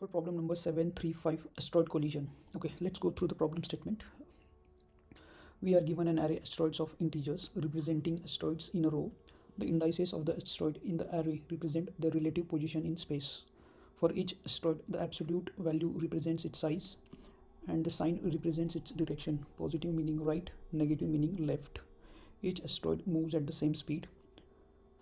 For problem number 735, asteroid collision. Okay, let's go through the problem statement. We are given an array asteroids of integers representing asteroids in a row. The indices of the asteroid in the array represent their relative position in space. For each asteroid, the absolute value represents its size and the sign represents its direction, positive meaning right, negative meaning left. Each asteroid moves at the same speed.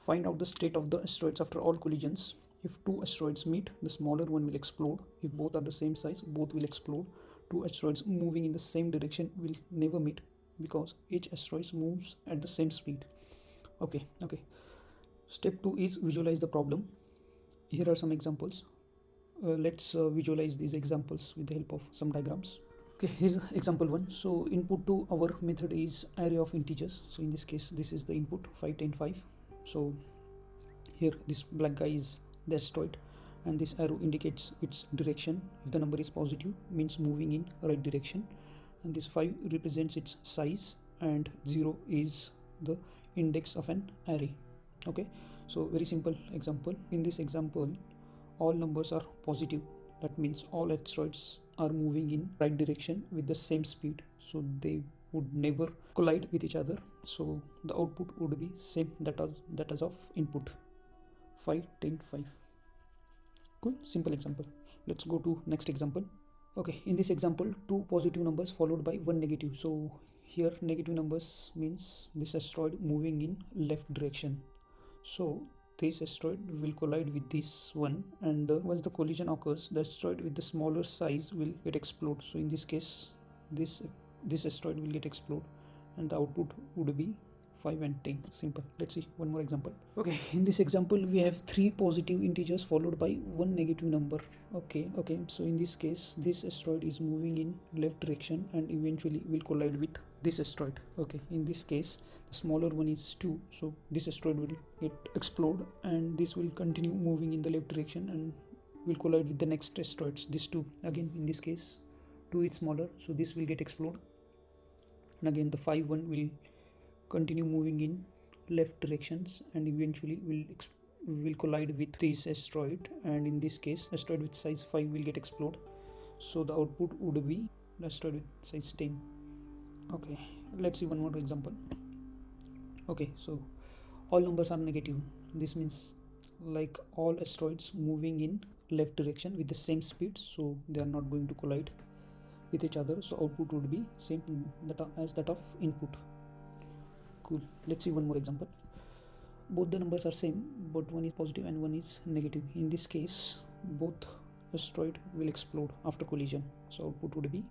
Find out the state of the asteroids after all collisions. If two asteroids meet, the smaller one will explode. If both are the same size, both will explode. Two asteroids moving in the same direction will never meet because each asteroid moves at the same speed. Okay. Step 2 is visualize the problem. Here are some examples. Let's visualize these examples with the help of some diagrams. Okay, here's example 1. So input to our method is array of integers. So in this case, this is the input 5, 10, 5. So here this black guy is the asteroid and this arrow indicates its direction. If the number is positive, means moving in right direction, and this 5 represents its size and 0 is the index of an array. Okay, so very simple example. In this example, all numbers are positive. That means all asteroids are moving in right direction with the same speed, so they would never collide with each other. So the output would be same that is of input 5, 10, 5. Cool, simple example. Let's go to next example. Okay, in this example, two positive numbers followed by one negative. So here negative numbers means this asteroid moving in left direction. So this asteroid will collide with this one, and once the collision occurs, the asteroid with the smaller size will get explode. So in this case, this asteroid will get explode and the output would be 5 and 10. Simple. Let's see one more example. Okay, in this example we have three positive integers followed by one negative number. Okay, so in this case this asteroid is moving in left direction and eventually will collide with this asteroid. Okay, in this case the smaller one is 2, so this asteroid will get explode and this will continue moving in the left direction and will collide with the next asteroids, this 2. Again in this case 2 is smaller, so this will get explode, and again the 5 one will continue moving in left directions and eventually will collide with this asteroid, and in this case asteroid with size 5 will get explode, so the output would be asteroid with size 10. Okay, let's see one more example. Okay, so all numbers are negative. This means like all asteroids moving in left direction with the same speed, so they are not going to collide with each other, so output would be same as that of input. Cool, let's see one more example. Both the numbers are same, but one is positive and one is negative. In this case both asteroid will explode after collision, so output would be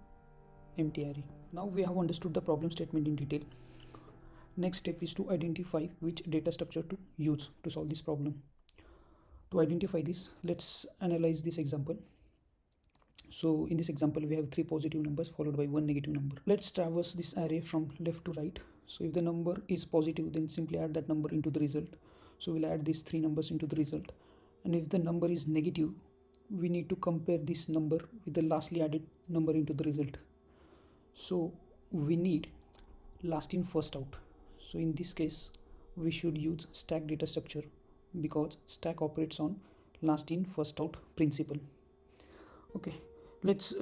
empty array. Now we have understood the problem statement in detail. Next step is to identify which data structure to use to solve this problem. To identify this, let's analyze this example. So in this example we have three positive numbers followed by one negative number. Let's traverse this array from left to right. So if the number is positive, then simply add that number into the result. So we'll add these three numbers into the result, and if the number is negative, we need to compare this number with the lastly added number into the result. So we need last in first out. So in this case we should use stack data structure because stack operates on last in first out principle. Okay, let's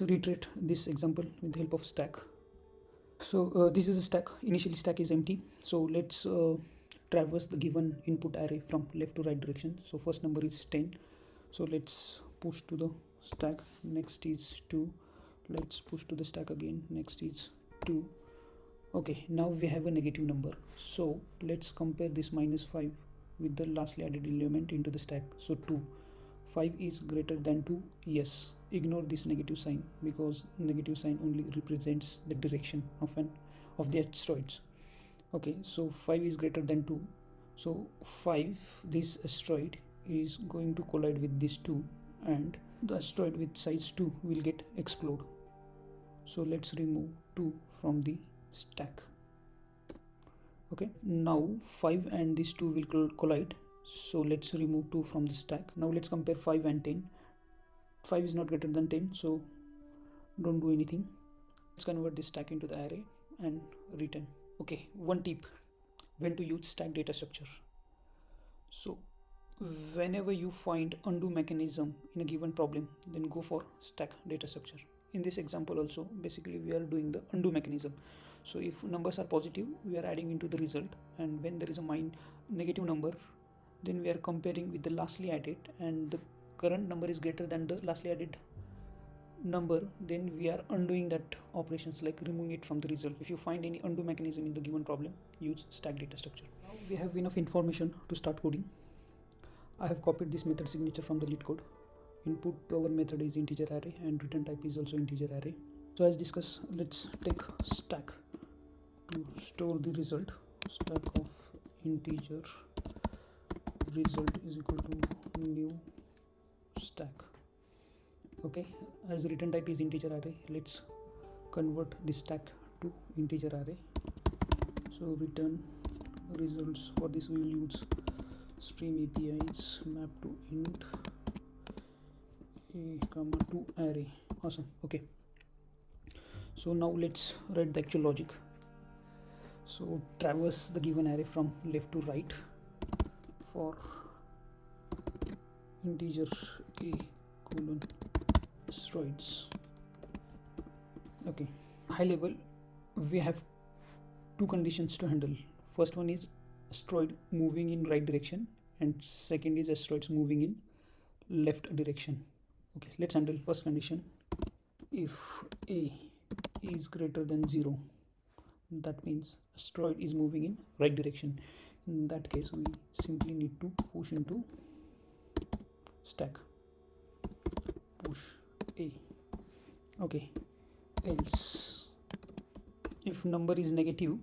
reiterate this example with the help of stack. So this is a stack. Initially stack is empty, so let's traverse the given input array from left to right direction. So first number is 10, so let's push to the stack. Next is 2, let's push to the stack again. Next is 2. Okay, now we have a negative number, so let's compare this -5 with the lastly added element into the stack. So 2, 5 is greater than 2. Yes, ignore this negative sign because negative sign only represents the direction of the asteroids. Okay, so 5 is greater than 2, so 5, this asteroid is going to collide with this 2 and the asteroid with size 2 will get explode. So let's remove 2 from the stack. Okay, now 5 and this 2 will collide, so let's remove 2 from the stack. Now let's compare 5 and 10. 5 is not greater than 10, so don't do anything. Let's convert this stack into the array and return. Okay, one tip when to use stack data structure. So Whenever you find undo mechanism in a given problem, then go for stack data structure. In this example also, basically we are doing the undo mechanism. So if numbers are positive, we are adding into the result, and when there is a negative number, then we are comparing with the lastly added, and the current number is greater than the lastly added number, then we are undoing that operations, like removing it from the result. If you find any undo mechanism in the given problem, use stack data structure. Now we have enough information to start coding. I have copied this method signature from the LeetCode. Input to our method is integer array and return type is also integer array. So as discussed, let's take stack to store the result. Stack of integer result is equal to new stack. Okay, as return type is integer array, let's convert this stack to integer array. So return results, for this we will use stream APIs map to int a comma to array. Awesome. Okay, so now let's write the actual logic. So traverse the given array from left to right for integer a colon asteroids. Okay, high level we have two conditions to handle. First one is asteroid moving in right direction, and second is asteroids moving in left direction. Okay, let's handle first condition. If a is greater than 0, that means asteroid is moving in right direction. In that case, we simply need to push into stack, push a. Okay, else if number is negative,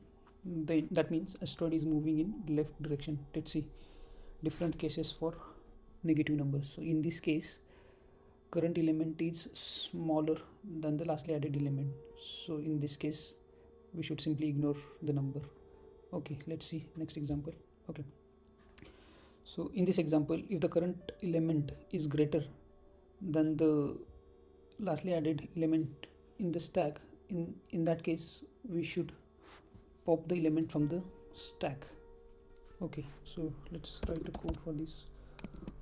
then that means asteroid is moving in left direction. Let's see different cases for negative numbers. So in this case, current element is smaller than the lastly added element, so in this case we should simply ignore the number. Okay, let's see next example. Okay, so in this example, if the current element is greater than the lastly added element in the stack, in that case we should pop the element from the stack. Okay, so let's write a code for this.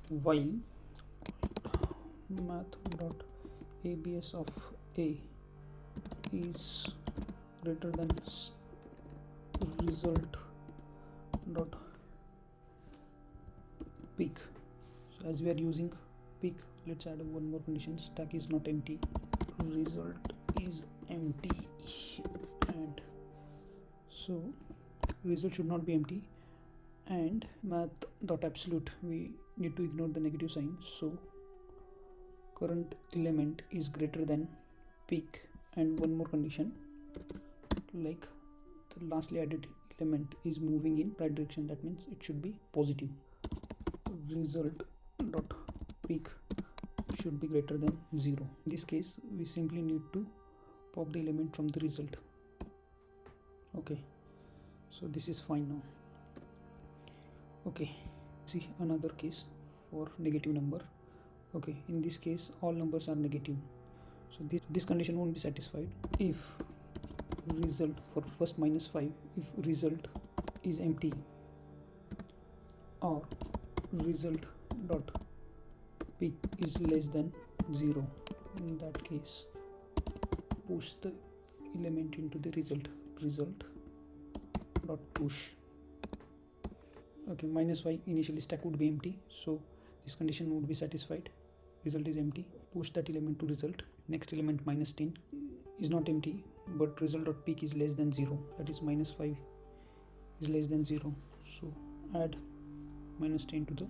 While math.abs of a is greater than result dot peak. So as we are using peak, let's add one more condition. Stack is not empty, result is empty, and so result should not be empty, and math.absolute, we need to ignore the negative sign. So current element is greater than peak, and one more condition, like the lastly added element is moving in right direction, that means it should be positive. Result dot peak should be greater than 0. In this case, we simply need to pop the element from the result. Okay, so this is fine now. Okay, see another case for negative number. Okay, in this case all numbers are negative, so this condition won't be satisfied. If result, for first -5, if result is empty or result dot peak is less than 0, in that case push the element into the result dot push. Okay, -5, initially stack would be empty, so this condition would be satisfied. Result is empty, push that element to result. Next element -10 is not empty, but result dot peak is less than 0, that is -5 is less than 0, so add -10 to the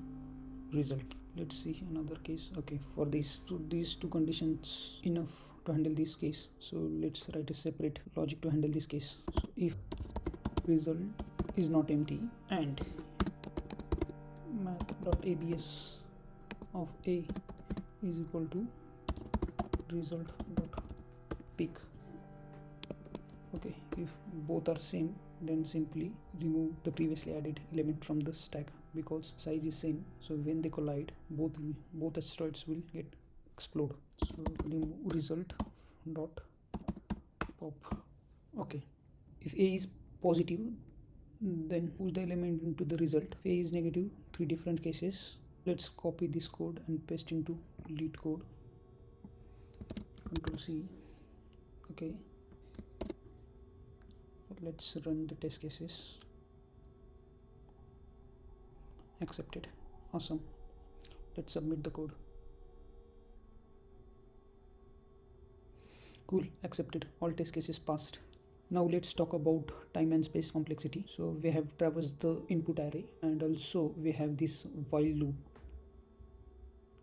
result. Let's see another case. Okay, for this, so these two conditions enough to handle this case, so let's write a separate logic to handle this case. So if result is not empty and math.abs of a is equal to result dot peak. Okay, if both are same, then simply remove the previously added element from the stack, because size is same, so when they collide, both asteroids will get explode. So remove result dot pop. Okay, if a is positive, then push the element into the result. If a is negative, 3 different cases. Let's copy this code and paste into LeetCode. Control C. Okay, let's run the test cases. Accepted. Awesome. Let's submit the code. Cool, accepted. All test cases passed. Now let's talk about time and space complexity. So we have traversed the input array, and also we have this while loop.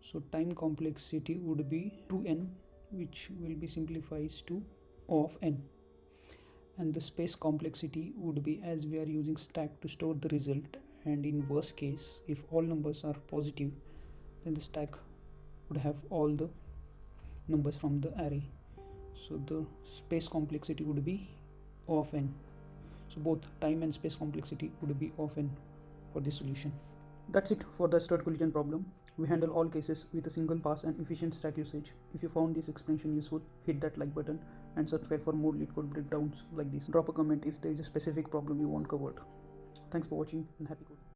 So time complexity would be 2n, which will be simplifies to O of n. And the space complexity would be, as we are using stack to store the result, and in worst case, if all numbers are positive, then the stack would have all the numbers from the array. So the space complexity would be O of n. So both time and space complexity would be O of n for this solution. That's it for the asteroid collision problem. We handle all cases with a single pass and efficient stack usage. If you found this explanation useful, hit that like button and subscribe for more LeetCode breakdowns like this. Drop a comment if there is a specific problem you want covered. Thanks for watching and happy coding.